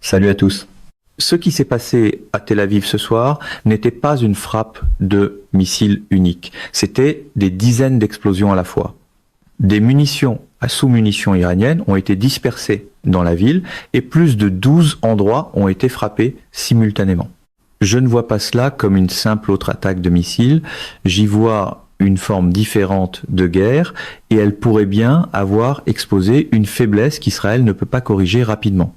Salut à tous. Ce qui s'est passé à Tel Aviv ce soir n'était pas une frappe de missiles unique. C'était des dizaines d'explosions à la fois. Des munitions à sous-munitions iraniennes ont été dispersées dans la ville et plus de 12 endroits ont été frappés simultanément. Je ne vois pas cela comme une simple autre attaque de missiles. J'y vois une forme différente de guerre et elle pourrait bien avoir exposé une faiblesse qu'Israël ne peut pas corriger rapidement.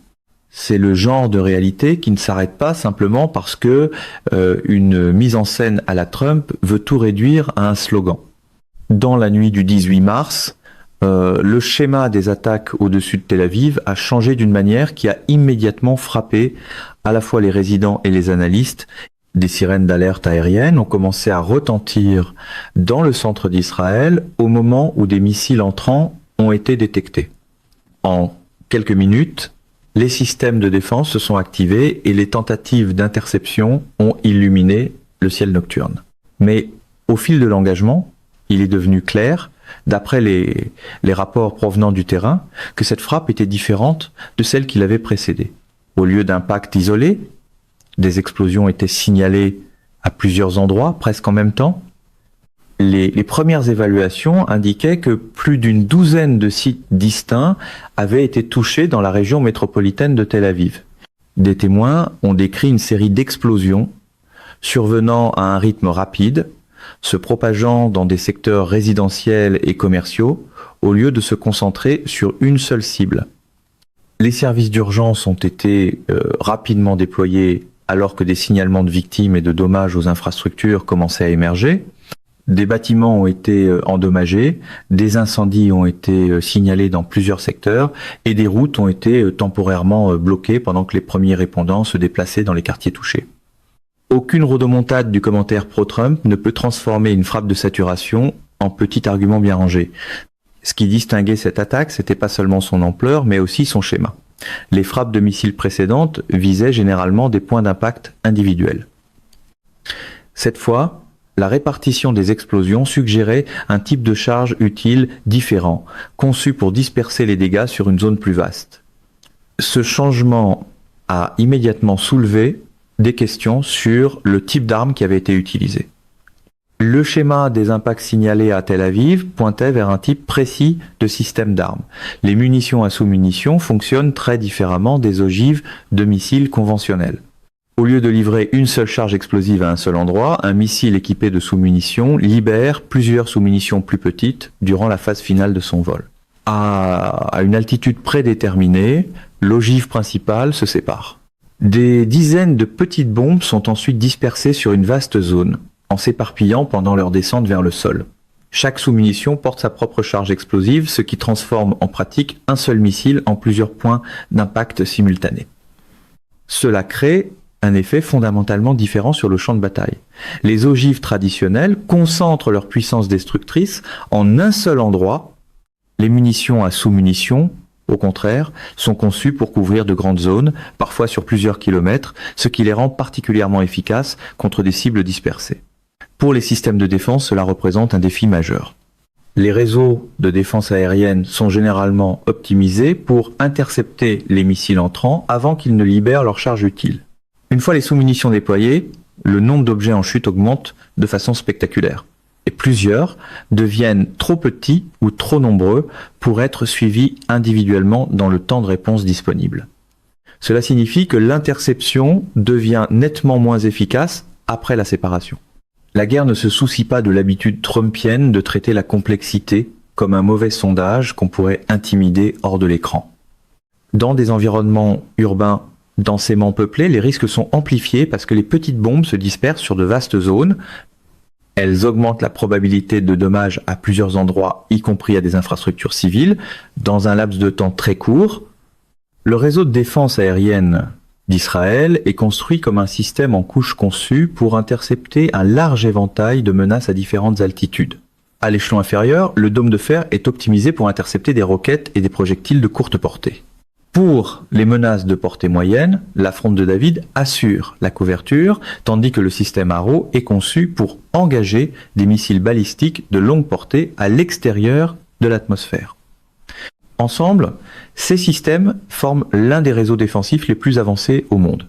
C'est le genre de réalité qui ne s'arrête pas simplement parce que une mise en scène à la Trump veut tout réduire à un slogan. Dans la nuit du 18 mars, le schéma des attaques au-dessus de Tel Aviv a changé d'une manière qui a immédiatement frappé à la fois les résidents et les analystes. Des sirènes d'alerte aérienne ont commencé à retentir dans le centre d'Israël au moment où des missiles entrants ont été détectés. En quelques minutes, les systèmes de défense se sont activés et les tentatives d'interception ont illuminé le ciel nocturne. Mais au fil de l'engagement, il est devenu clair, d'après les rapports provenant du terrain, que cette frappe était différente de celle qui l'avait précédée. Au lieu d'impacts isolés, des explosions étaient signalées à plusieurs endroits, presque en même temps. Les premières évaluations indiquaient que plus d'une douzaine de sites distincts avaient été touchés dans la région métropolitaine de Tel Aviv. Des témoins ont décrit une série d'explosions survenant à un rythme rapide, se propageant dans des secteurs résidentiels et commerciaux, au lieu de se concentrer sur une seule cible. Les services d'urgence ont été rapidement déployés alors que des signalements de victimes et de dommages aux infrastructures commençaient à émerger. Des bâtiments ont été endommagés, des incendies ont été signalés dans plusieurs secteurs et des routes ont été temporairement bloquées pendant que les premiers répondants se déplaçaient dans les quartiers touchés. Aucune rodomontade du commentaire pro-Trump ne peut transformer une frappe de saturation en petit argument bien rangé. Ce qui distinguait cette attaque, c'était pas seulement son ampleur, mais aussi son schéma. Les frappes de missiles précédentes visaient généralement des points d'impact individuels. Cette fois, la répartition des explosions suggérait un type de charge utile différent, conçu pour disperser les dégâts sur une zone plus vaste. Ce changement a immédiatement soulevé des questions sur le type d'arme qui avait été utilisé. Le schéma des impacts signalés à Tel Aviv pointait vers un type précis de système d'armes. Les munitions à sous-munitions fonctionnent très différemment des ogives de missiles conventionnels. Au lieu de livrer une seule charge explosive à un seul endroit, un missile équipé de sous-munitions libère plusieurs sous-munitions plus petites durant la phase finale de son vol. À une altitude prédéterminée, l'ogive principale se sépare. Des dizaines de petites bombes sont ensuite dispersées sur une vaste zone, en s'éparpillant pendant leur descente vers le sol. Chaque sous-munition porte sa propre charge explosive, ce qui transforme en pratique un seul missile en plusieurs points d'impact simultanés. Cela crée un effet fondamentalement différent sur le champ de bataille. Les ogives traditionnelles concentrent leur puissance destructrice en un seul endroit. Les munitions à sous-munitions, au contraire, sont conçues pour couvrir de grandes zones, parfois sur plusieurs kilomètres, ce qui les rend particulièrement efficaces contre des cibles dispersées. Pour les systèmes de défense, cela représente un défi majeur. Les réseaux de défense aérienne sont généralement optimisés pour intercepter les missiles entrants avant qu'ils ne libèrent leur charge utile. Une fois les sous-munitions déployées, le nombre d'objets en chute augmente de façon spectaculaire. Et plusieurs deviennent trop petits ou trop nombreux pour être suivis individuellement dans le temps de réponse disponible. Cela signifie que l'interception devient nettement moins efficace après la séparation. La guerre ne se soucie pas de l'habitude trumpienne de traiter la complexité comme un mauvais sondage qu'on pourrait intimider hors de l'écran. Dans des environnements urbains densément peuplés, les risques sont amplifiés parce que les petites bombes se dispersent sur de vastes zones. Elles augmentent la probabilité de dommages à plusieurs endroits, y compris à des infrastructures civiles, dans un laps de temps très court. Le réseau de défense aérienne d'Israël est construit comme un système en couches conçu pour intercepter un large éventail de menaces à différentes altitudes. À l'échelon inférieur, le dôme de fer est optimisé pour intercepter des roquettes et des projectiles de courte portée. Pour les menaces de portée moyenne, la fronde de David assure la couverture, tandis que le système Arrow est conçu pour engager des missiles balistiques de longue portée à l'extérieur de l'atmosphère. Ensemble, ces systèmes forment l'un des réseaux défensifs les plus avancés au monde.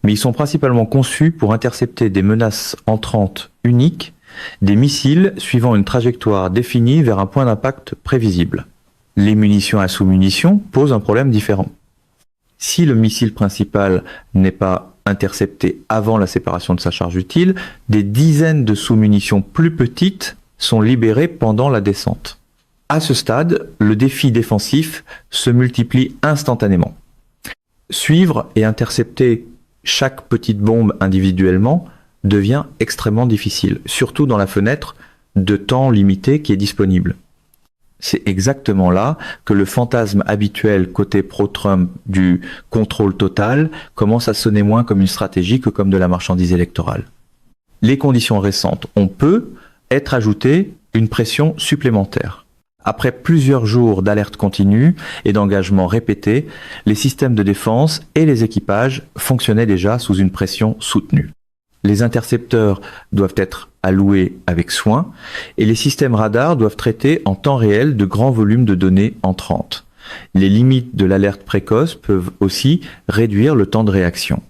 Mais ils sont principalement conçus pour intercepter des menaces entrantes uniques, des missiles suivant une trajectoire définie vers un point d'impact prévisible. Les munitions à sous-munitions posent un problème différent. Si le missile principal n'est pas intercepté avant la séparation de sa charge utile, des dizaines de sous-munitions plus petites sont libérées pendant la descente. À ce stade, le défi défensif se multiplie instantanément. Suivre et intercepter chaque petite bombe individuellement devient extrêmement difficile, surtout dans la fenêtre de temps limité qui est disponible. C'est exactement là que le fantasme habituel côté pro-Trump du contrôle total commence à sonner moins comme une stratégie que comme de la marchandise électorale. Les conditions récentes ont être ajoutées une pression supplémentaire. Après plusieurs jours d'alerte continue et d'engagement répété, les systèmes de défense et les équipages fonctionnaient déjà sous une pression soutenue. Les intercepteurs doivent être alloués avec soin et les systèmes radars doivent traiter en temps réel de grands volumes de données entrantes. Les limites de l'alerte précoce peuvent aussi réduire le temps de réaction.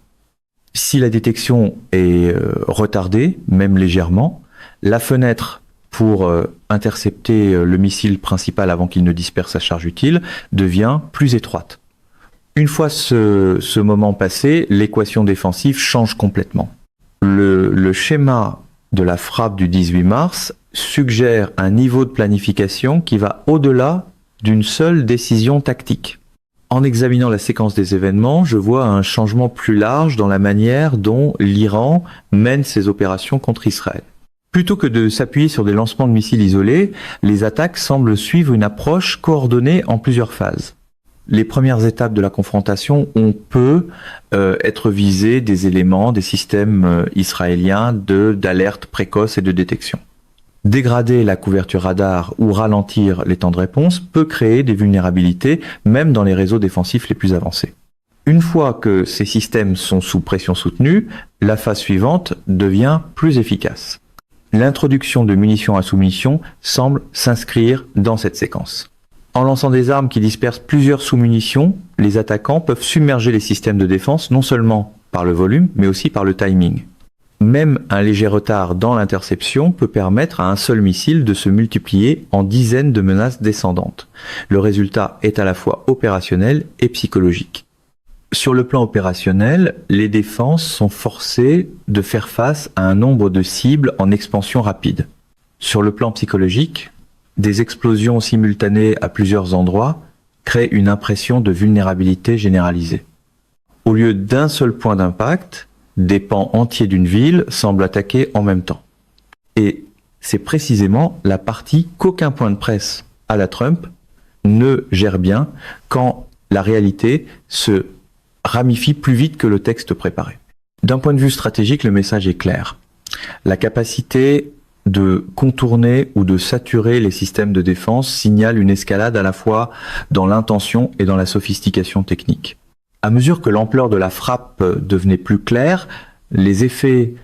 Si la détection est retardée, même légèrement, la fenêtre pour intercepter le missile principal avant qu'il ne disperse sa charge utile devient plus étroite. Une fois ce moment passé, l'équation défensive change complètement. Le schéma de la frappe du 18 mars suggère un niveau de planification qui va au-delà d'une seule décision tactique. En examinant la séquence des événements, je vois un changement plus large dans la manière dont l'Iran mène ses opérations contre Israël. Plutôt que de s'appuyer sur des lancements de missiles isolés, les attaques semblent suivre une approche coordonnée en plusieurs phases. Les premières étapes de la confrontation, on peut être visé des éléments des systèmes israéliens d'alerte précoce et de détection. Dégrader la couverture radar ou ralentir les temps de réponse peut créer des vulnérabilités, même dans les réseaux défensifs les plus avancés. Une fois que ces systèmes sont sous pression soutenue, la phase suivante devient plus efficace. L'introduction de munitions à sous-munitions semble s'inscrire dans cette séquence. En lançant des armes qui dispersent plusieurs sous-munitions, les attaquants peuvent submerger les systèmes de défense non seulement par le volume, mais aussi par le timing. Même un léger retard dans l'interception peut permettre à un seul missile de se multiplier en dizaines de menaces descendantes. Le résultat est à la fois opérationnel et psychologique. Sur le plan opérationnel, les défenses sont forcées de faire face à un nombre de cibles en expansion rapide. Sur le plan psychologique, des explosions simultanées à plusieurs endroits créent une impression de vulnérabilité généralisée. Au lieu d'un seul point d'impact, des pans entiers d'une ville semblent attaquer en même temps. Et c'est précisément la partie qu'aucun point de presse à la Trump ne gère bien quand la réalité se ramifie plus vite que le texte préparé. D'un point de vue stratégique, le message est clair. La capacité de contourner ou de saturer les systèmes de défense signale une escalade à la fois dans l'intention et dans la sophistication technique. À mesure que l'ampleur de la frappe devenait plus claire, les effets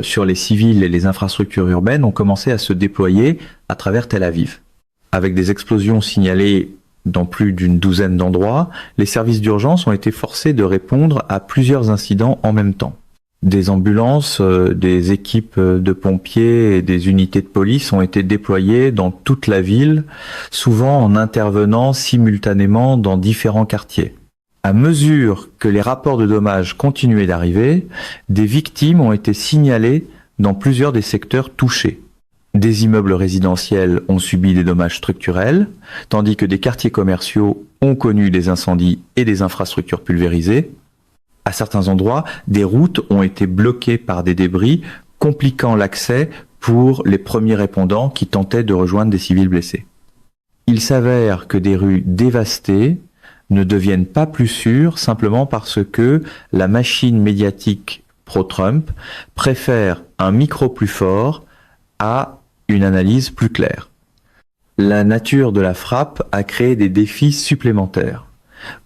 sur les civils et les infrastructures urbaines ont commencé à se déployer à travers Tel Aviv. Avec des explosions signalées dans plus d'une douzaine d'endroits, les services d'urgence ont été forcés de répondre à plusieurs incidents en même temps. Des ambulances, des équipes de pompiers et des unités de police ont été déployées dans toute la ville, souvent en intervenant simultanément dans différents quartiers. À mesure que les rapports de dommages continuaient d'arriver, des victimes ont été signalées dans plusieurs des secteurs touchés. Des immeubles résidentiels ont subi des dommages structurels, tandis que des quartiers commerciaux ont connu des incendies et des infrastructures pulvérisées. À certains endroits, des routes ont été bloquées par des débris, compliquant l'accès pour les premiers répondants qui tentaient de rejoindre des civils blessés. Il s'avère que des rues dévastées ne deviennent pas plus sûres simplement parce que la machine médiatique pro-Trump préfère un micro plus fort à une analyse plus claire. La nature de la frappe a créé des défis supplémentaires.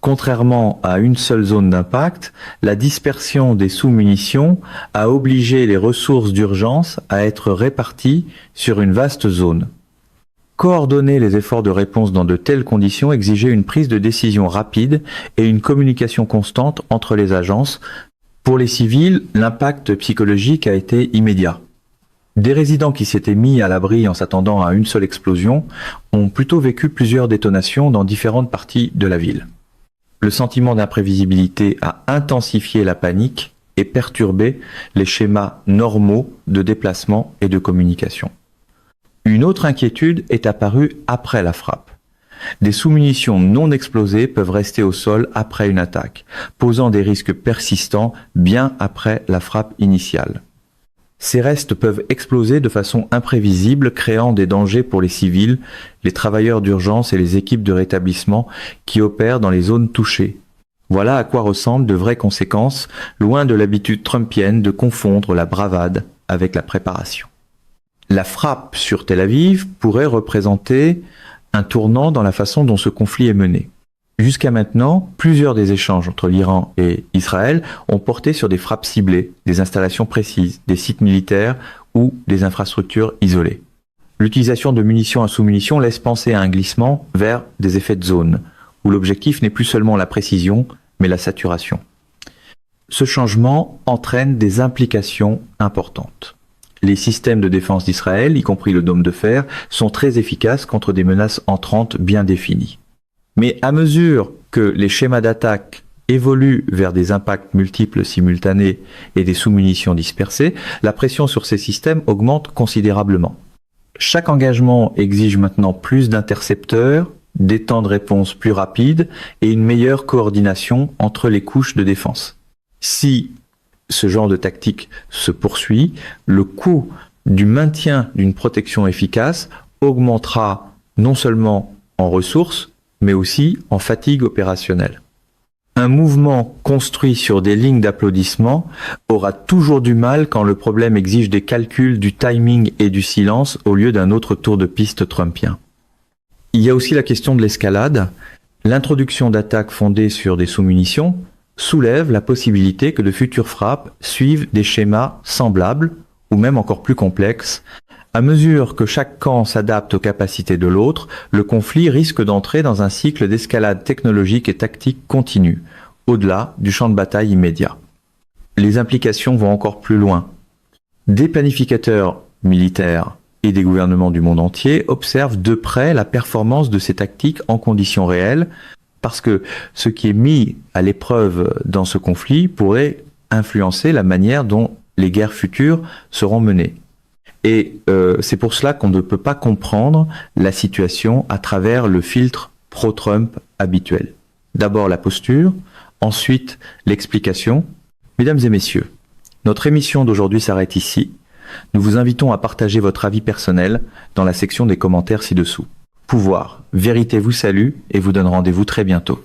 Contrairement à une seule zone d'impact, la dispersion des sous-munitions a obligé les ressources d'urgence à être réparties sur une vaste zone. Coordonner les efforts de réponse dans de telles conditions exigeait une prise de décision rapide et une communication constante entre les agences. Pour les civils, l'impact psychologique a été immédiat. Des résidents qui s'étaient mis à l'abri en s'attendant à une seule explosion ont plutôt vécu plusieurs détonations dans différentes parties de la ville. Le sentiment d'imprévisibilité a intensifié la panique et perturbé les schémas normaux de déplacement et de communication. Une autre inquiétude est apparue après la frappe. Des sous-munitions non explosées peuvent rester au sol après une attaque, posant des risques persistants bien après la frappe initiale. Ces restes peuvent exploser de façon imprévisible, créant des dangers pour les civils, les travailleurs d'urgence et les équipes de rétablissement qui opèrent dans les zones touchées. Voilà à quoi ressemblent de vraies conséquences, loin de l'habitude trumpienne de confondre la bravade avec la préparation. La frappe sur Tel Aviv pourrait représenter un tournant dans la façon dont ce conflit est mené. Jusqu'à maintenant, plusieurs des échanges entre l'Iran et Israël ont porté sur des frappes ciblées, des installations précises, des sites militaires ou des infrastructures isolées. L'utilisation de munitions à sous-munitions laisse penser à un glissement vers des effets de zone, où l'objectif n'est plus seulement la précision, mais la saturation. Ce changement entraîne des implications importantes. Les systèmes de défense d'Israël, y compris le dôme de fer, sont très efficaces contre des menaces entrantes bien définies. Mais à mesure que les schémas d'attaque évoluent vers des impacts multiples simultanés et des sous-munitions dispersées, la pression sur ces systèmes augmente considérablement. Chaque engagement exige maintenant plus d'intercepteurs, des temps de réponse plus rapides et une meilleure coordination entre les couches de défense. Si ce genre de tactique se poursuit, le coût du maintien d'une protection efficace augmentera non seulement en ressources, mais aussi en fatigue opérationnelle. Un mouvement construit sur des lignes d'applaudissements aura toujours du mal quand le problème exige des calculs, du timing et du silence au lieu d'un autre tour de piste trumpien. Il y a aussi la question de l'escalade. L'introduction d'attaques fondées sur des sous-munitions soulève la possibilité que de futures frappes suivent des schémas semblables ou même encore plus complexes. À mesure que chaque camp s'adapte aux capacités de l'autre, le conflit risque d'entrer dans un cycle d'escalade technologique et tactique continue, au-delà du champ de bataille immédiat. Les implications vont encore plus loin. Des planificateurs militaires et des gouvernements du monde entier observent de près la performance de ces tactiques en conditions réelles, parce que ce qui est mis à l'épreuve dans ce conflit pourrait influencer la manière dont les guerres futures seront menées. Et c'est pour cela qu'on ne peut pas comprendre la situation à travers le filtre pro-Trump habituel. D'abord la posture, ensuite l'explication. Mesdames et messieurs, notre émission d'aujourd'hui s'arrête ici. Nous vous invitons à partager votre avis personnel dans la section des commentaires ci-dessous. Pouvoir, vérité vous salue et vous donne rendez-vous très bientôt.